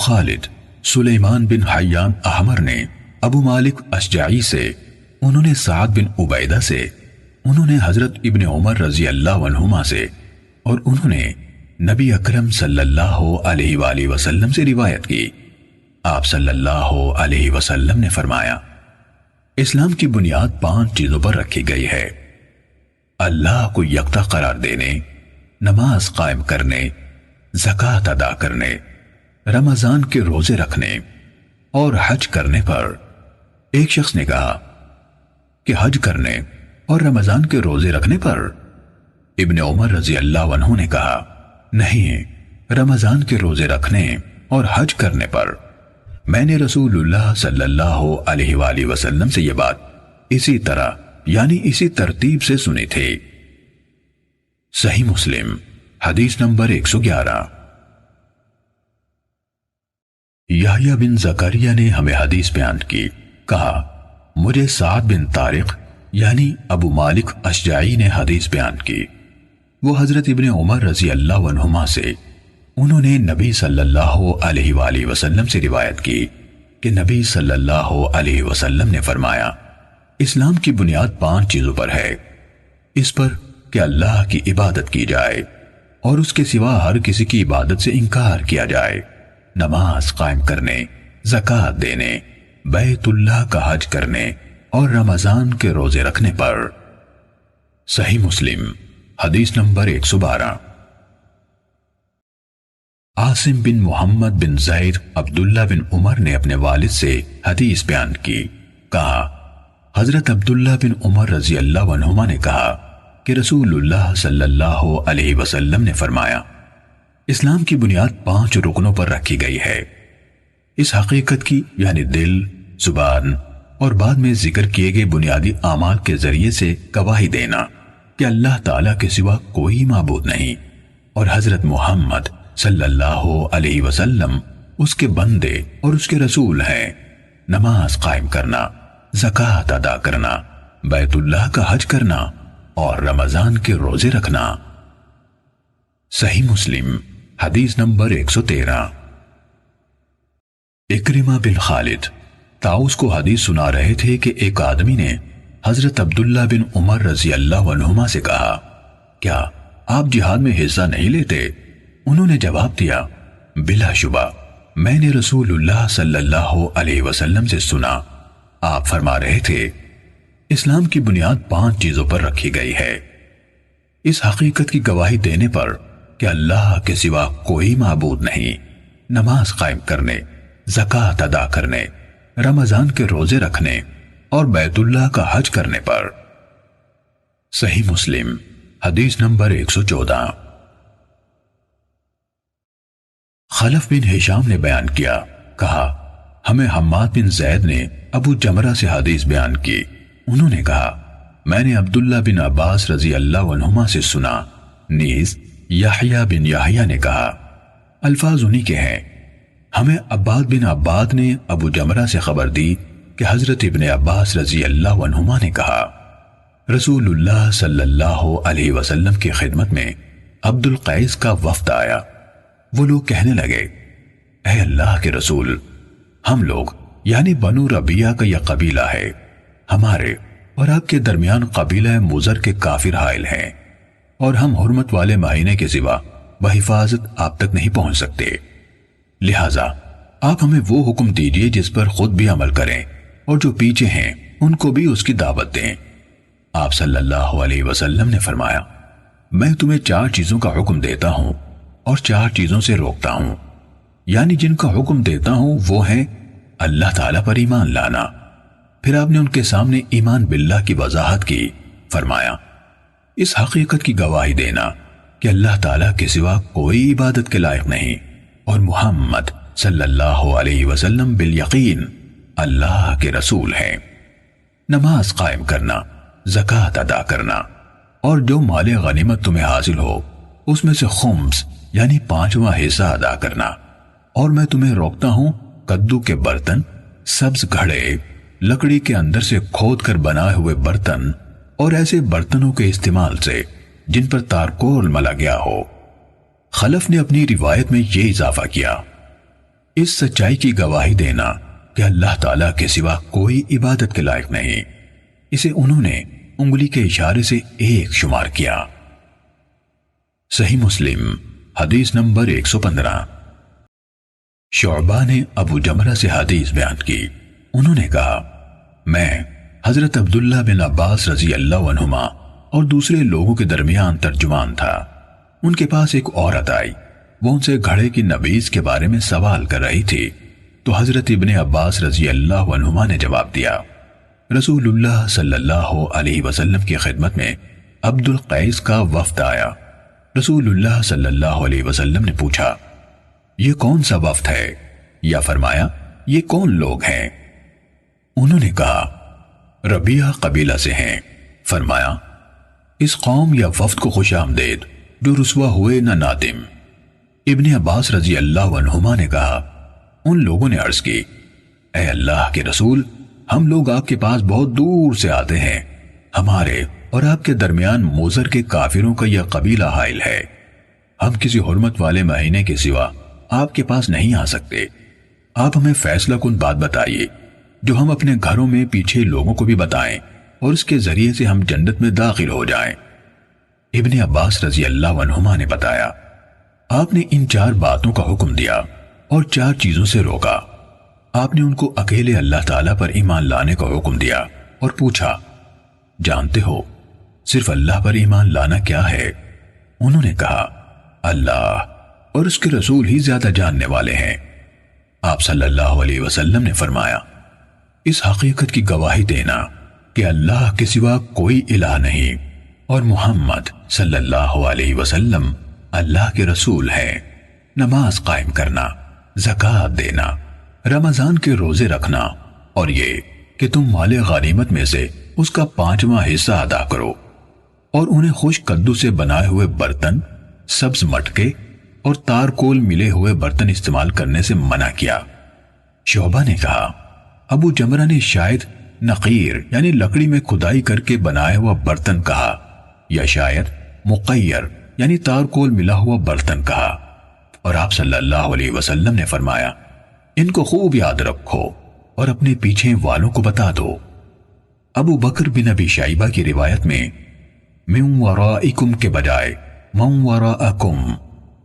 خالد سلیمان بن حیان احمر نے ابو مالک اشجعی سے، انہوں نے سعد بن عبیدہ سے، انہوں نے حضرت ابن عمر رضی اللہ عنہما سے، اور انہوں نے نبی اکرم صلی اللہ علیہ وآلہ وسلم سے روایت کی۔ آپ صلی اللہ علیہ وسلم نے فرمایا، اسلام کی بنیاد 5 چیزوں پر رکھی گئی ہے: اللہ کو یکتا قرار دینے، نماز قائم کرنے، زکوٰۃ ادا کرنے، رمضان کے روزے رکھنے اور حج کرنے پر۔ ایک شخص نے کہا کہ حج کرنے اور رمضان کے روزے رکھنے پر؟ ابن عمر رضی اللہ عنہ نے کہا، نہیں، رمضان کے روزے رکھنے اور حج کرنے پر۔ میں نے رسول اللہ صلی اللہ علیہ وآلہ وسلم سے یہ بات اسی طرح یعنی اسی ترتیب سے سنی تھی۔ صحیح مسلم حدیث نمبر 111۔ یحییٰ بن زکریا نے ہمیں حدیث بیان کی، کہا مجھے سعد بن طارق یعنی ابو مالک اشجعی نے حدیث بیان کی، وہ حضرت ابن عمر رضی اللہ عنہما سے، انہوں نے نبی صلی اللہ علیہ وآلہ وسلم سے روایت کی کہ نبی صلی اللہ علیہ وسلم نے فرمایا، اسلام کی بنیاد 5 چیزوں پر ہے، اس پر کہ اللہ کی عبادت کی جائے اور اس کے سوا ہر کسی کی عبادت سے انکار کیا جائے، نماز قائم کرنے، زکوٰۃ دینے، بیت اللہ کا حج کرنے اور رمضان کے روزے رکھنے پر۔ صحیح مسلم حدیث نمبر 112۔ عاصم بن محمد بن زید عبداللہ بن عمر نے اپنے والد سے حدیث بیان کی، کہا حضرت عبداللہ بن عمر رضی اللہ عنہما نے کہا کہ رسول اللہ صلی اللہ علیہ وسلم نے فرمایا، اسلام کی بنیاد 5 رکنوں پر رکھی گئی ہے۔ اس حقیقت کی یعنی دل، زبان اور بعد میں ذکر کیے گئے بنیادی اعمال کے ذریعے سے گواہی دینا کہ اللہ تعالیٰ کے سوا کوئی معبود نہیں اور حضرت محمد صلی اللہ علیہ وسلم اس کے بندے اور اس کے رسول ہیں، نماز قائم کرنا، زکوٰۃ ادا کرنا، بیت اللہ کا حج کرنا اور رمضان کے روزے رکھنا۔ صحیح مسلم حدیث نمبر 113۔ اکرمہ بن خالد طاؤس کو حدیث سنا رہے تھے کہ ایک آدمی نے حضرت عبداللہ بن عمر رضی اللہ عنہما سے کہا، کیا آپ جہاد میں حصہ نہیں لیتے؟ انہوں نے جواب دیا، بلا شبہ میں نے رسول اللہ صلی اللہ علیہ وسلم سے سنا، آپ فرما رہے تھے اسلام کی بنیاد 5 چیزوں پر رکھی گئی ہے، اس حقیقت کی گواہی دینے پر کہ اللہ کے سوا کوئی معبود نہیں، نماز قائم کرنے، زکوٰۃ ادا کرنے، رمضان کے روزے رکھنے اور بیت اللہ کا حج کرنے پر۔ صحیح مسلم حدیث نمبر 114۔ خلف بن ہشام نے بیان کیا، کہا ہمیں حماد بن زید نے ابو جمرہ سے حدیث بیان کی، انہوں نے کہا میں نے عبداللہ بن عباس رضی اللہ عنہما سے سنا، نیز یحییٰ بن یحییٰ نے کہا، الفاظ انہی کے ہیں۔ ہمیں عباد بن عباد نے ابو جمرہ سے خبر دی کہ حضرت ابن عباس رضی اللہ عنہما نے کہا، رسول اللہ صلی اللہ علیہ وسلم کی خدمت میں عبد القیس کا وفد آیا، وہ لوگ کہنے لگے، اے اللہ کے رسول، ہم لوگ یعنی بنو ربیہ کا یہ قبیلہ ہے، ہمارے اور آپ کے درمیان قبیلہ مضر کے کافر حائل ہیں اور ہم حرمت والے مہینے کے سوا بحفاظت آپ تک نہیں پہنچ سکتے، لہٰذا آپ ہمیں وہ حکم دیجئے جس پر خود بھی عمل کریں اور جو پیچھے ہیں ان کو بھی اس کی دعوت دیں۔ آپ صلی اللہ علیہ وسلم نے فرمایا، میں تمہیں 4 چیزوں کا حکم دیتا ہوں اور 4 چیزوں سے روکتا ہوں، یعنی جن کا حکم دیتا ہوں وہ ہیں اللہ تعالیٰ پر ایمان لانا۔ پھر آپ نے ان کے سامنے ایمان باللہ کی وضاحت کی، فرمایا اس حقیقت کی گواہی دینا کہ اللہ تعالیٰ کے سوا کوئی عبادت کے لائق نہیں اور محمد صلی اللہ علیہ وسلم بالیقین اللہ کے رسول ہیں، نماز قائم کرنا، زکوٰۃ ادا کرنا اور جو مال غنیمت تمہیں حاصل ہو اس میں سے خمس یعنی 5واں حصہ ادا کرنا، اور میں تمہیں روکتا ہوں کدو کے برتن، سبز گھڑے، لکڑی کے اندر سے کھود کر بنائے ہوئے برتن اور ایسے برتنوں کے استعمال سے جن پر تارکول ملا گیا ہو۔ خلف نے اپنی روایت میں یہ اضافہ کیا، اس سچائی کی گواہی دینا کہ اللہ تعالیٰ کے سوا کوئی عبادت کے لائق نہیں۔ اسے انہوں نے انگلی کے اشارے سے ایک شمار کیا۔ صحیح مسلم حدیث نمبر 115۔ شعبہ نے ابو جمرہ سے حدیث بیان کی، انہوں نے کہا میں حضرت عبداللہ بن عباس رضی اللہ عنہما اور دوسرے لوگوں کے درمیان ترجمان تھا۔ ان کے پاس ایک عورت آئی، وہ ان سے گھڑے کی نبیذ کے بارے میں سوال کر رہی تھی، تو حضرت ابن عباس رضی اللہ عنہما نے جواب دیا۔ رسول اللہ صلی اللہ علیہ وسلم کی خدمت میں عبد القیس کا وفد آیا۔ رسول اللہ صلی اللہ علیہ وسلم نے پوچھا یہ کون سا وفد ہے، یا فرمایا یہ کون لوگ ہیں؟ انہوں نے کہا ربیعہ قبیلہ سے ہیں۔ فرمایا اس قوم یا وفد کو خوش آمدید جو رسوا ہوئے نہ نادم۔ ابن عباس رضی اللہ عنہما نے کہا ان لوگوں نے عرض کی اے اللہ کے رسول، ہم لوگ آپ کے پاس بہت دور سے آتے ہیں، ہمارے اور آپ کے درمیان موزر کے کافروں کا یہ قبیلہ حائل ہے، ہم کسی حرمت والے مہینے کے سوا آپ کے پاس نہیں آ سکتے، آپ ہمیں فیصلہ کن بات بتائیے جو ہم اپنے گھروں میں پیچھے لوگوں کو بھی بتائیں اور اس کے ذریعے سے ہم جنت میں داخل ہو جائیں۔ ابن عباس رضی اللہ عنہما نے بتایا آپ نے ان 4 باتوں کا حکم دیا اور 4 چیزوں سے روکا۔ آپ نے ان کو اکیلے اللہ تعالیٰ پر ایمان لانے کا حکم دیا اور پوچھا جانتے ہو صرف اللہ پر ایمان لانا کیا ہے؟ انہوں نے کہا اللہ اور اس کے رسول ہی زیادہ جاننے والے ہیں۔ آپ صلی اللہ علیہ وسلم نے فرمایا اس حقیقت کی گواہی دینا کہ اللہ کے سوا کوئی الہ نہیں اور محمد صلی اللہ علیہ وسلم اللہ کے رسول ہیں، نماز قائم کرنا، زکوٰۃ دینا، رمضان کے روزے رکھنا، اور یہ کہ تم مال غنیمت میں سے اس کا 5واں حصہ ادا کرو، اور انہیں خشک کدو سے بنائے ہوئے برتن، سبز مٹکے اور تارکول ملے ہوئے برتن استعمال کرنے سے منع کیا۔ شعبہ نے کہا ابو جمرہ نے شاید نقیر یعنی لکڑی میں کھدائی کر کے بنایا ہوا برتن کہا، یا شاید مقیر یعنی تارکول ملا ہوا برتن کہا، اور آپ صلی اللہ علیہ وسلم نے فرمایا ان کو خوب یاد رکھو اور اپنے پیچھے والوں کو بتا دو۔ ابو بکر بن ابی شیبہ کی روایت میں من ورائکم کے بجائے من وراءکم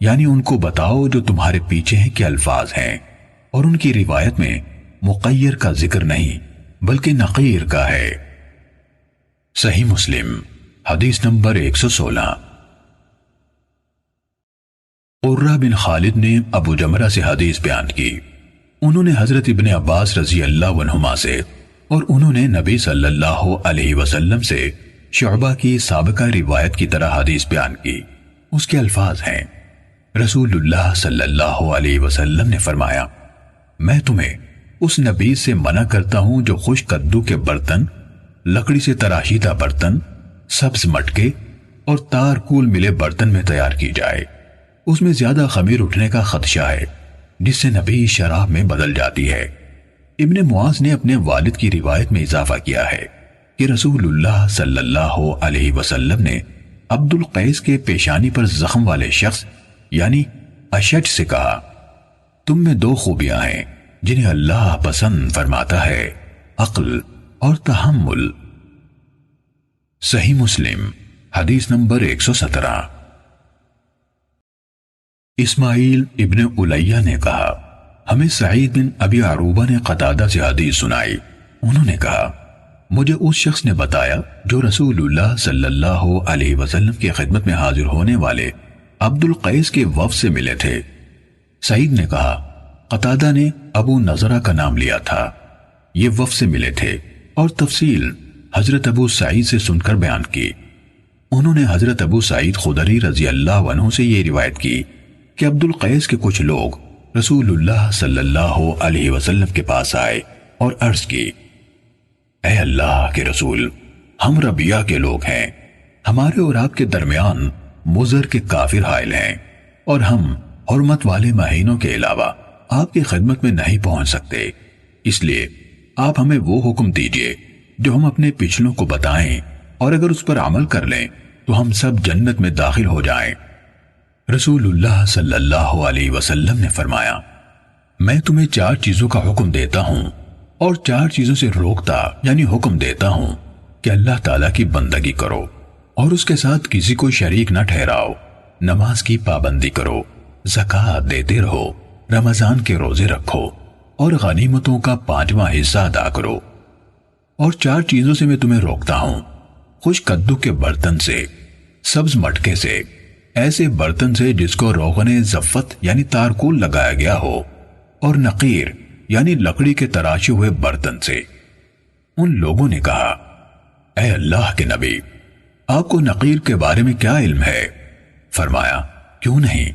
یعنی ان کو بتاؤ جو تمہارے پیچھے ہیں کے الفاظ ہیں، اور ان کی روایت میں مقیر کا ذکر نہیں بلکہ نقیر کا ہے۔ صحیح مسلم حدیث نمبر 116۔ قرہ بن خالد نے ابو جمرہ سے حدیث بیان کی، انہوں نے حضرت ابن عباس رضی اللہ عنہما سے اور انہوں نے نبی صلی اللہ علیہ وسلم سے شعبہ کی سابقہ روایت کی طرح حدیث بیان کی۔ اس کے الفاظ ہیں رسول اللہ صلی اللہ علیہ وسلم نے فرمایا میں تمہیں اس نبی سے منع کرتا ہوں جو خشک کدو کے برتن، لکڑی سے تراشیدہ برتن، سبز مٹکے اور تارکول ملے برتن میں تیار کی جائے، اس میں زیادہ خمیر اٹھنے کا خدشہ ہے جس سے نبی شراب میں بدل جاتی ہے۔ ابن معاذ نے اپنے والد کی روایت میں اضافہ کیا ہے کہ رسول اللہ صلی اللہ علیہ وسلم نے عبد القیس کے پیشانی پر زخم والے شخص یعنی اشج سے کہا تم میں 2 خوبیاں ہیں جنہیں اللہ پسند فرماتا ہے، عقل اور تحمل۔ صحیح مسلم حدیث نمبر 117۔ اسماعیل ابن الیہ نے کہا ہمیں سعید بن ابی عروبہ نے قتادہ سے حدیث سنائی، انہوں نے کہا مجھے اس شخص نے بتایا جو رسول اللہ صلی اللہ علیہ وسلم کی خدمت میں حاضر ہونے والے عبد القیس کے وفد سے ملے تھے۔ سعید نے کہا قتادہ نے ابو نضرہ کا نام لیا تھا، یہ وفد سے ملے تھے، اور تفصیل حضرت ابو سعید سے سن کر بیان کی۔ انہوں نے حضرت ابو سعید خدری رضی اللہ عنہ سے یہ روایت کی کہ عبد القیس کے کچھ لوگ رسول اللہ صلی اللہ علیہ وسلم کے پاس آئے اور عرض کی اے اللہ کے رسول، ہم ربیعہ کے لوگ ہیں، ہمارے اور آپ کے درمیان مضر کے کافر حائل ہیں، اور ہم حرمت والے مہینوں کے علاوہ آپ کی خدمت میں نہیں پہنچ سکتے، اس لیے آپ ہمیں وہ حکم دیجئے جو ہم اپنے پچھلوں کو بتائیں، اور اگر اس پر عمل کر لیں تو ہم سب جنت میں داخل ہو جائیں۔ رسول اللہ صلی اللہ علیہ وسلم نے فرمایا میں تمہیں 4 چیزوں کا حکم دیتا ہوں اور 4 چیزوں سے روکتا یعنی حکم دیتا ہوں کہ اللہ تعالیٰ کی بندگی کرو اور اس کے ساتھ کسی کو شریک نہ ٹھہراؤ، نماز کی پابندی کرو، زکوٰۃ دیتے رہو، رمضان کے روزے رکھو اور غنیمتوں کا 5واں حصہ ادا کرو۔ اور 4 چیزوں سے میں تمہیں روکتا ہوں، خشک کدو کے برتن سے، سبز مٹکے سے، ایسے برتن سے جس کو روغن زفت یعنی تارکول لگایا گیا ہو، اور نقیر یعنی لکڑی کے تراشے ہوئے برتن سے۔ ان لوگوں نے کہا، اے اللہ کے نبی، آپ کو نقیر کے بارے میں کیا علم ہے؟ فرمایا، کیوں نہیں،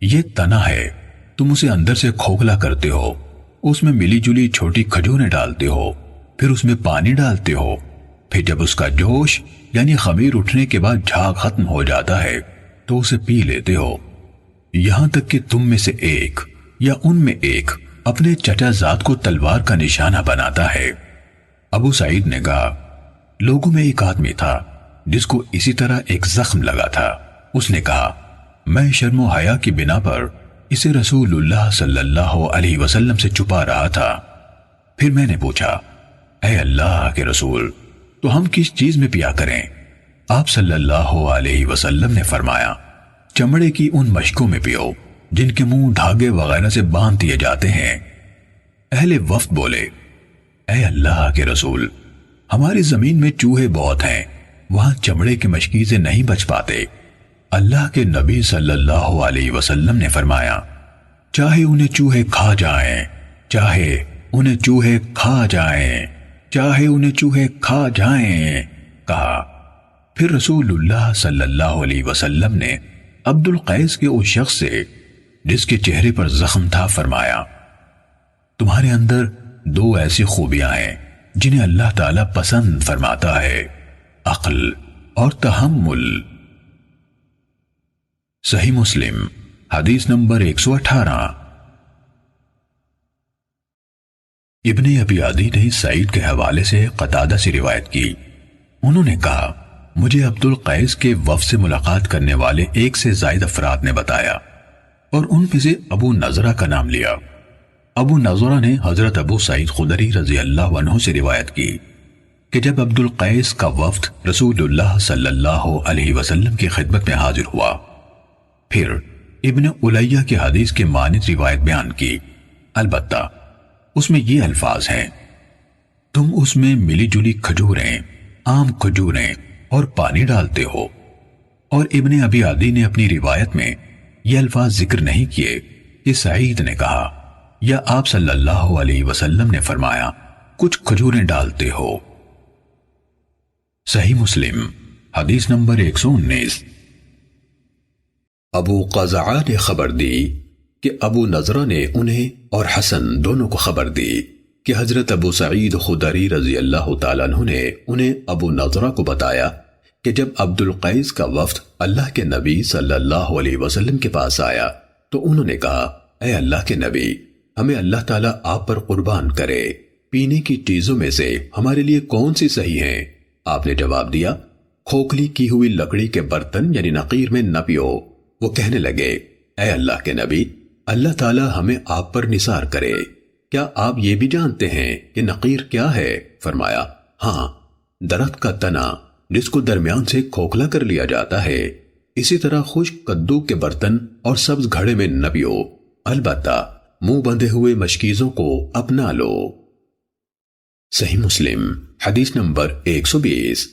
یہ تنا ہے، تم اسے اندر سے کھوکھلا کرتے ہو، اس میں ملی جلی چھوٹی کھجوریں ڈالتے ہو، پھر اس میں پانی ڈالتے ہو، پھر جب اس کا جوش یعنی خمیر اٹھنے کے بعد جھاگ ختم ہو جاتا ہے تو اسے پی لیتے ہو، یہاں تک کہ تم میں سے ایک یا ان میں ایک اپنے چچا زاد کو تلوار کا نشانہ بناتا ہے۔ ابو سعید نے کہا، لوگوں میں ایک آدمی تھا جس کو اسی طرح ایک زخم لگا تھا، اس نے کہا، میں شرم و حیا کی بنا پر اسے رسول اللہ صلی اللہ علیہ وسلم سے چھپا رہا تھا۔ پھر میں نے پوچھا، اے اللہ کے رسول، تو ہم کس چیز میں پیا کریں؟ آپ صلی اللہ علیہ وسلم نے فرمایا، چمڑے کی ان مشکوں میں پیو جن کے منہ دھاگے وغیرہ سے باندھ دیے جاتے ہیں۔ اہل وفد بولے، اے اللہ کے رسول، ہماری زمین میں چوہے بہت ہیں، وہاں چمڑے کے مشکیزے نہیں بچ پاتے۔ اللہ کے نبی صلی اللہ علیہ وسلم نے فرمایا، چاہے انہیں چوہے کھا جائیں، چاہے انہیں چوہے کھا جائیں، چاہے انہیں چوہے کھا جائیں، کہا۔ پھر رسول اللہ صلی اللہ علیہ وسلم نے عبد القیس کے اس شخص سے جس کے چہرے پر زخم تھا فرمایا، تمہارے اندر 2 ایسی خوبیاں ہیں جنہیں اللہ تعالیٰ پسند فرماتا ہے، عقل اور تحمل۔ صحیح مسلم حدیث نمبر 118۔ ابن ابی عدی نے سعید کے حوالے سے قتادہ سے روایت کی، انہوں نے کہا، مجھے عبد القیس کے وفد سے ملاقات کرنے والے 1 سے زائد افراد نے بتایا اور ان میں سے ابو نضرہ کا نام لیا۔ ابو نضرہ نے حضرت ابو سعید خدری رضی اللہ عنہ سے روایت کی کہ جب عبد القیس کا وفد رسول اللہ صلی اللہ علیہ وسلم کی خدمت میں حاضر ہوا، پھر ابن الیہ کی حدیث کے مانند روایت بیان کی، البتہ اس میں یہ الفاظ ہیں، تم اس میں ملی جلی کھجوریں، عام کھجوریں اور پانی ڈالتے ہو۔ اور ابن ابی عدی نے اپنی روایت میں یہ الفاظ ذکر نہیں کیے کہ سعید نے کہا یا آپ صلی اللہ علیہ وسلم نے فرمایا کچھ کھجوریں ڈالتے ہو۔ صحیح مسلم حدیث نمبر 119۔ ابو قزعہ نے خبر دی کہ ابو نضرہ نے انہیں اور حسن دونوں کو خبر دی کہ حضرت ابو سعید خدری رضی اللہ تعالیٰ عنہ نے انہیں ابو نضرہ کو بتایا کہ جب عبد القیس کا وفد اللہ کے نبی صلی اللہ علیہ وسلم کے پاس آیا تو انہوں نے کہا، اے اللہ کے نبی، ہمیں اللہ تعالیٰ آپ پر قربان کرے، پینے کی چیزوں میں سے ہمارے لیے کون سی صحیح ہیں؟ آپ نے جواب دیا، کھوکھلی کی ہوئی لکڑی کے برتن یعنی نقیر میں نہ پیو۔ وہ کہنے لگے، اے اللہ کے نبی، اللہ تعالیٰ ہمیں آپ پر نثار کرے، کیا آپ یہ بھی جانتے ہیں کہ نقیر کیا ہے؟ فرمایا، ہاں، درخت کا تنا جس کو درمیان سے کھوکھلا کر لیا جاتا ہے۔ اسی طرح خشک کدو کے برتن اور سبز گھڑے میں نہ پیو، البتہ منہ بندھے ہوئے مشکیزوں کو اپنا لو۔ صحیح مسلم حدیث نمبر 120۔